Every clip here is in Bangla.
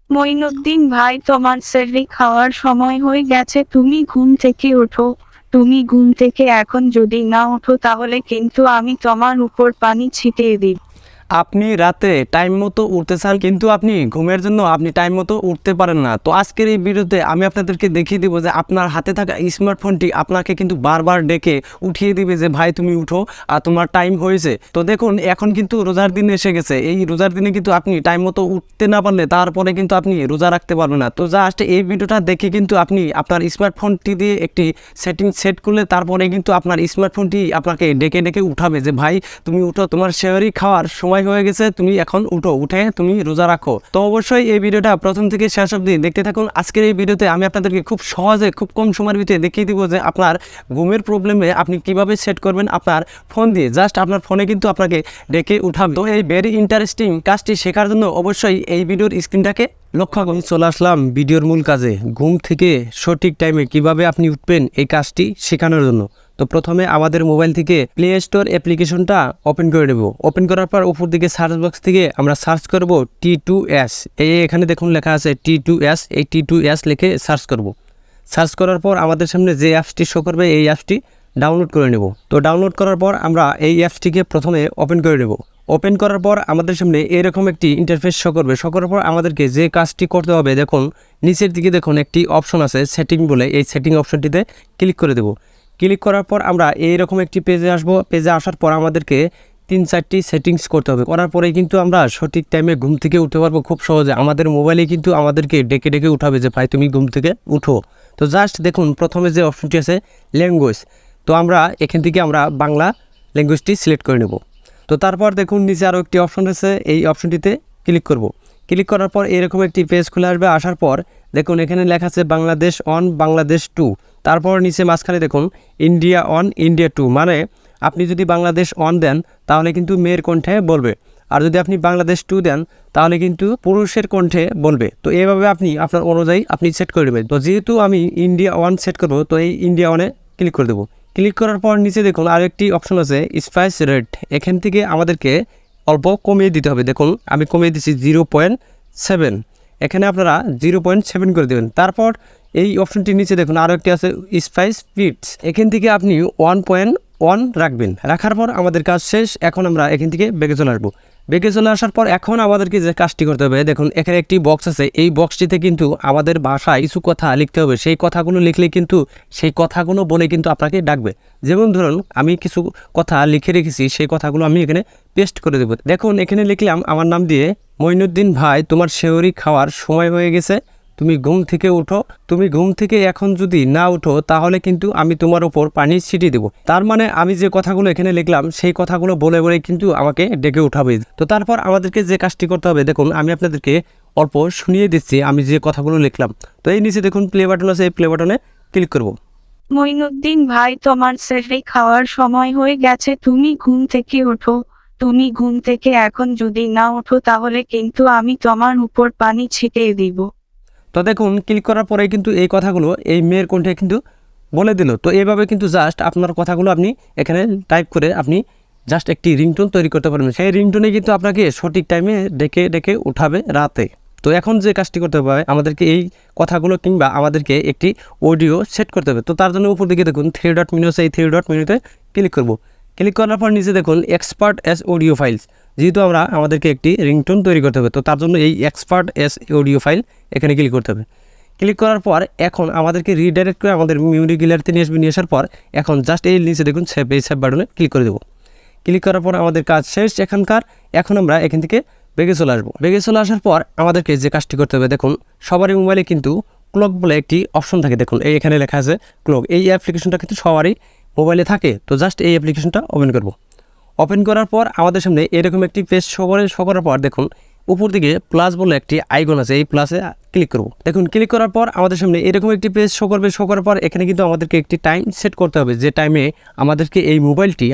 মঈনুদ্দিন ভাই, তোমার সেহরি খাওয়ার সময় হয়ে গেছে, তুমি ঘুম থেকে ওঠো। তুমি ঘুম থেকে এখন যদি না ওঠো তাহলে কিন্তু আমি তোমার উপর পানি ছিটিয়ে দিব। আপনি রাতে টাইম মতো উঠতে চান, কিন্তু আপনি ঘুমের জন্য আপনি টাইম মতো উঠতে পারেন না। তো আজকের এই ভিডিওতে আমি আপনাদেরকে দেখিয়ে দিব যে আপনার হাতে থাকা স্মার্টফোনটি আপনাকে কিন্তু বারবার ডেকে উঠিয়ে দিবে যে ভাই তুমি উঠো, আর তোমার টাইম হয়েছে। তো দেখুন, এখন কিন্তু রোজার দিন এসে গেছে। এই রোজার দিনে কিন্তু আপনি টাইম মতো উঠতে না পারলে তারপরে কিন্তু আপনি রোজা রাখতে পারবেন না। তো জাস্ট এই ভিডিওটা দেখে কিন্তু আপনি আপনার স্মার্টফোনটি দিয়ে একটি সেটিং সেট করলে তারপরে কিন্তু আপনার স্মার্টফোনটি আপনাকে ডেকে ডেকে উঠাবে যে ভাই তুমি উঠো, তোমার সেহরি খাওয়ার সময় হয়ে গেছে, তুমি এখন উঠো, উঠে তুমি রোজা রাখো। তো অবশ্যই এই ভিডিওটা প্রথম থেকে শেষ অবধি দেখতে থাকুন। আজকের এই ভিডিওতে আমি আপনাদেরকে খুব সহজে, খুব কম সময়ের ভিতরে দেখিয়ে দিব যে আপনার ঘুমের প্রবলেমে আপনি কিভাবে সেট করবেন আপনার ফোন দিয়ে। জাস্ট আপনার ফোনে কিন্তু আপনাকে ডেকে উঠাবে। তো এই ভেরি ইন্টারেস্টিং কাজটি শেখার জন্য অবশ্যই এই ভিডিওর স্ক্রিনটাকে লক্ষ্য করুন। চলে আসলাম ভিডিওর মূল কাজে, ঘুম থেকে সঠিক টাইমে কিভাবে আপনি উঠবেন এই কাজটি শেখানোর জন্য। তো প্রথমে আমাদের মোবাইল থেকে প্লে স্টোর অ্যাপ্লিকেশনটা ওপেন করে নেব। ওপেন করার পর উপর দিকে সার্চ বক্স থেকে আমরা সার্চ করব T2S। এখানে দেখুন লেখা আছে T2S। এই T2S লিখে সার্চ করব। সার্চ করার পর আমাদের সামনে যে অ্যাপসটি শো করবে এই অ্যাপসটি ডাউনলোড করে নেব। তো ডাউনলোড করার পর আমরা এই অ্যাপসটিকে প্রথমে ওপেন করে নেব। ওপেন করার পর আমাদের সামনে এরকম একটি ইন্টারফেস শো করবে। শো করার পর আমাদেরকে যে কাজটি করতে হবে, দেখুন নিচের দিকে দেখুন একটি অপশন আছে সেটিং বলে, এই সেটিং অপশনটিতে ক্লিক করে দেব। ক্লিক করার পর আমরা এইরকম একটি পেজে আসব। পেজে আসার পর আমাদেরকে 3-4টি সেটিংস করতে হবে। করার পরেই কিন্তু আমরা সঠিক টাইমে ঘুম থেকে উঠতে পারবো খুব সহজে। আমাদের মোবাইলে কিন্তু আমাদেরকে ডেকে ডেকে উঠাবে যে ভাই তুমি ঘুম থেকে উঠো। তো জাস্ট দেখুন প্রথমে যে অপশনটি আছে ল্যাঙ্গুয়েজ, তো আমরা এখান থেকে আমরা বাংলা ল্যাঙ্গুয়েজটি সিলেক্ট করে নেব। তো তারপর দেখুন নিচে আরও একটি অপশন আছে, এই অপশনটিতে ক্লিক করব। ক্লিক করার পর এরকম একটি পেজ খুলে আসবে। আসার পর দেখুন এখানে লেখা আছে বাংলাদেশ 1, বাংলাদেশ 2। তারপর নিচে মাঝখানে দেখুন ইন্ডিয়া 1, ইন্ডিয়া 2। মানে আপনি যদি বাংলাদেশ 1 দেন তাহলে কিন্তু মেয়ের কণ্ঠে বলবে, আর যদি আপনি বাংলাদেশ 2 দেন তাহলে কিন্তু পুরুষের কণ্ঠে বলবে। তো এইভাবে আপনি আপনার অনুযায়ী আপনি সেট করে দেবেন। তো যেহেতু আমি ইন্ডিয়া 1 সেট করব, তো এই ইন্ডিয়া 1-এ ক্লিক করে দেবো। ক্লিক করার পর নিচে দেখুন আরেকটি অপশন আছে স্পাইস রেট। এখান থেকে আমাদেরকে অল্প কমিয়ে দিতে হবে। দেখুন আমি কমিয়ে দিচ্ছি 0.7। এখানে আপনারা 0.7 করে দেবেন। তারপর এই অপশনটির নিচে দেখুন আরও একটি আছে স্পাইস স্পিডস। এখান থেকে আপনি 1.1 রাখবেন। রাখার পর আমাদের কাজ শেষ। এখন আমরা এখান থেকে বেগে চলে আসবো। বেগে চলে আসার পর এখন আমাদেরকে যে কাজটি করতে হবে, দেখুন এখানে একটি বক্স আছে। এই বক্সটিতে কিন্তু আমাদের ভাষায় কিছু কথা লিখতে হবে। সেই কথাগুলো লিখলে কিন্তু সেই কথাগুলো বলে কিন্তু আপনাকে ডাকবে। যেমন ধরুন আমি কিছু কথা লিখে রেখেছি, সেই কথাগুলো আমি এখানে পেস্ট করে দেবো। দেখুন এখানে লিখলাম আমার নাম দিয়ে, মঈনুদ্দিন ভাই তোমার সেহরি খাওয়ার সময় হয়ে গেছে, তুমি ঘুম থেকে উঠো। তুমি ঘুম থেকে এখন যদি না উঠো তাহলে কিন্তু আমি তোমার উপর পানি ছিটিয়ে দেবো। তার মানে আমি যে কথাগুলো এখানে লিখলাম সেই কথাগুলো বলে বলে কিন্তু আমাকে ডেকে উঠাবে। তো তারপর আমাদেরকে যে কাজটি করতে হবে, দেখুন আমি আপনাদেরকে অল্প শুনিয়ে দিচ্ছি আমি যে কথাগুলো লিখলাম। তো এই নিচে দেখুন প্লে বাটন আছে, এই প্লে বাটনে ক্লিক করব। মঈনুদ্দিন ভাই, তোমার সেহরি খাওয়ার সময় হয়ে গেছে, তুমি ঘুম থেকে ওঠো। তুমি ঘুম থেকে এখন যদি না ওঠো তাহলে কিন্তু আমি তোমার উপর পানি ছিটিয়ে দিব। তো দেখুন ক্লিক করার পরে কিন্তু এই কথাগুলো এই মেয়ের কণ্ঠে কিন্তু বলে দিল। তো এইভাবে কিন্তু জাস্ট আপনার কথাগুলো আপনি এখানে টাইপ করে আপনি জাস্ট একটি রিংটোন তৈরি করতে পারবেন। সেই রিংটোনে কিন্তু আপনাকে সঠিক টাইমে ডেকে ডেকে উঠাবে রাতে। তো এখন যে কাজটি করতে হবে, আমাদেরকে এই কথাগুলো কিংবা আমাদেরকে একটি অডিও সেট করতে হবে। তো তার জন্য উপর দিকে দেখুন 3 ডট মেনু আছে, এই 3 ডট মেনুতে ক্লিক করব। ক্লিক করার পর নিচে দেখুন এক্সপার্ট এস অডিও ফাইলস। যেহেতু আমাদেরকে একটি রিংটোন তৈরি করতে হবে, তো তার জন্য এই এক্সপার্ট এস অডিও ফাইল এখানে ক্লিক করতে হবে। ক্লিক করার পর এখন আমাদেরকে রিডাইরেক্ট করে আমাদের মেমোরি গ্যালারিতে নিয়ে আসবে। নিয়ে আসার পর এখন জাস্ট এই নিচে দেখুন সেভ, এই সেভ বাটনে ক্লিক করে দেবো। ক্লিক করার পর আমাদের কাজ শেষ এখানকার। এখন আমরা এখান থেকে বেগে চলে আসবো। বেগে চলে আসার পর আমাদেরকে যে কাজটি করতে হবে, দেখুন সবারই মোবাইলে কিন্তু ক্লক বলে একটি অপশন থাকে। দেখুন এই এখানে লেখা আছে ক্লক। এই অ্যাপ্লিকেশনটা কিন্তু সবারই মোবাইলে থাকে। তো জাস্ট এই অ্যাপ্লিকেশনটা ওপেন করব। ওপেন করার পর আমাদের সামনে এরকম একটি পেজ শো করার পর দেখুন উপর দিকে প্লাস বলে একটি আইকন আছে, এই প্লাসে ক্লিক করব। দেখুন ক্লিক করার পর আমাদের সামনে এরকম একটি পেজ শো করবে। শো করার পর এখানে কিন্তু আমাদেরকে একটি টাইম সেট করতে হবে, যে টাইমে আমাদেরকে এই মোবাইলটি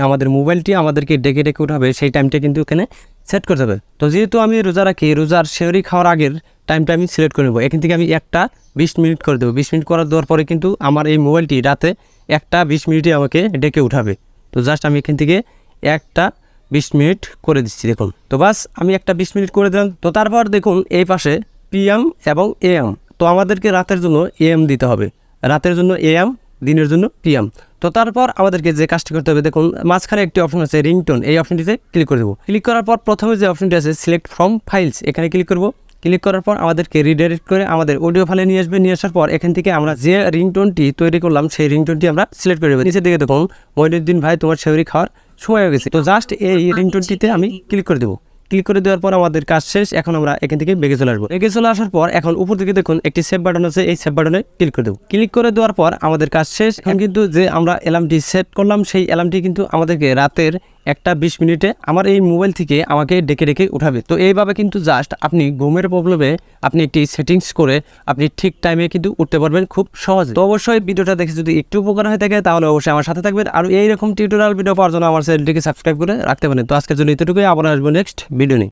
আমাদেরকে ডেকে ডেকে উঠাবে, সেই টাইমটা কিন্তু এখানে সেট করতে হবে। তো যেহেতু আমি রোজা রাখি, রোজার সেহরি খাওয়ার আগের টাইমটা আমি সিলেক্ট করে নেব। এখান থেকে আমি 1টা 20 মিনিট করে দেবো। 20 মিনিট করার দেওয়ার পরে কিন্তু আমার এই মোবাইলটি রাতে 1টা 20 মিনিটে আমাকে ডেকে উঠাবে। তো জাস্ট আমি এখান থেকে 1টা 20 মিনিট করে দিচ্ছি। দেখুন তো বাস আমি 1টা 20 মিনিট করে দিলাম। তো তারপর দেখুন এই পাশে PM এবং AM। তো আমাদেরকে রাতের জন্য AM দিতে হবে, রাতের জন্য AM, দিনের জন্য PM। তো তারপর আমাদেরকে যে কাজটি করতে হবে, দেখুন মাঝখানে একটি অপশন আছে রিংটোন, এই অপশনটিতে ক্লিক করে দেবো। ক্লিক করার পর প্রথমে যে অপশনটি আছে সিলেক্ট ফ্রম ফাইলস, এখানে ক্লিক করব। ক্লিক করার পর আমাদেরকে রিডাইরেক্ট করে আমাদের অডিও ফাইলে নিয়ে আসবে। নিয়ে আসার পর এখান থেকে আমরা যে রিংটোনটি তৈরি করলাম সেই রিংটোনটি আমরা সিলেক্ট করে দেবো। নিচের দিকে দেখুন মঈনুদ্দিন ভাই তোমার সেহরি খাওয়ার সময় হয়ে গেছে। তো জাস্ট এই রিংটোনটিতে আমি ক্লিক করে দেবো। ক্লিক করে দেওয়ার পর আমাদের কাজ শেষ। এখন আমরা এখান থেকে বেগে চলে আসবো। বেগে চলে আসার পর এখন উপর দিকে দেখুন একটি সেভ বাটন আছে, এই সেভ বাটনে ক্লিক করে দেবো। ক্লিক করে দেওয়ার পর আমাদের কাজ শেষ। এখন কিন্তু যে আমরা অ্যালার্মটি সেট করলাম সেই অ্যালার্মটি কিন্তু আমাদেরকে রাতের 1:20 আমার এই মোবাইল থেকে আমাকে ডেকে ডেকে উঠাবে। তো এইভাবে কিন্তু জাস্ট আপনি ঘুমের প্রবলেমে আপনি একটি সেটিংস করে আপনি ঠিক টাইমে কিন্তু উঠতে পারবেন খুব সহজে। তো অবশ্যই ভিডিওটা দেখে যদি একটু উপকার হয়ে থাকে তাহলে অবশ্যই আমার সাথে থাকবেন। আর এইরকম টিউটোরিয়াল ভিডিও পাওয়ার জন্য আমার চ্যানেলটিকে সাবস্ক্রাইব করে রাখতে পারেন। তো আজকের জন্য এতটুকুই, আবার আসবো নেক্সট ভিডিও নিয়ে।